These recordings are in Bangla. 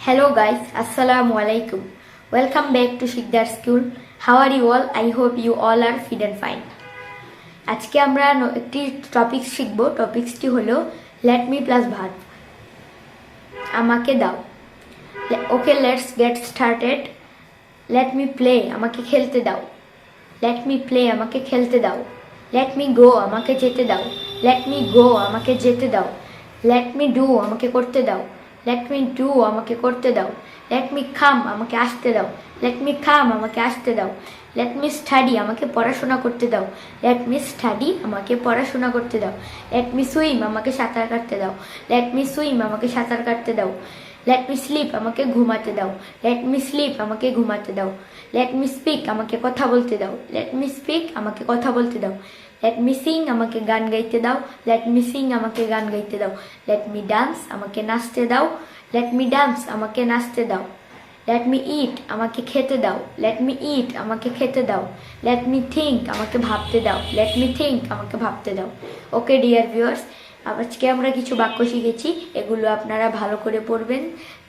Hello guys, Assalamu alaikum. Welcome back to Shikdar School. How are you all? I hope you all are fit and fine. আজকে আমরা একটি টপিক শিখব। টপিকসটি হলো let me plus verb। আমাকে দাও। Okay, let's get started. Let me play, আমাকে খেলতে দাও। Let me play, আমাকে খেলতে দাও। Let me go, আমাকে যেতে দাও। Let me go, আমাকে যেতে দাও। Let me do, আমাকে করতে দাও। Let me do, আমাকে করতে দাও। Let me come, আমাকে আসতে দাও। Let me come, আমাকে আসতে দাও। Let me study, আমাকে পড়াশোনা করতে দাও। Let me study, আমাকে পড়াশোনা করতে দাও। Let me swim, আমাকে সাঁতার কাটতে দাও। Let me swim, আমাকে সাঁতার কাটতে দাও। Let me sleep, আমাকে ঘুমাতে দাও। Let me sleep, আমাকে ঘুমাতে দাও। Let me speak, আমাকে কথা বলতে দাও। Let me speak, আমাকে কথা বলতে দাও। Let me sing, আমাকে গান গাইতে দাও। Let me sing, আমাকে গান গাইতে দাও। Let me dance, আমাকে নাচতে দাও। Let me dance, আমাকে নাচতে দাও। Let me eat, আমাকে খেতে দাও। Let me eat, আমাকে খেতে দাও। Let me think, আমাকে ভাবতে দাও। Let me think, আমাকে ভাবতে দাও। ওকে ডিয়ার ভিউয়ার্স, আজকে আমরা কিছু বাক্য শিখেছি, এগুলো আপনারা ভালো করে পড়বেন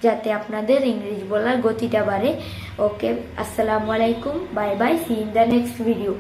যাতে আপনাদের ইংরেজি বলার গতিটা বাড়ে। ওকে, আসসালামু আলাইকুম, bye bye, see in the next video.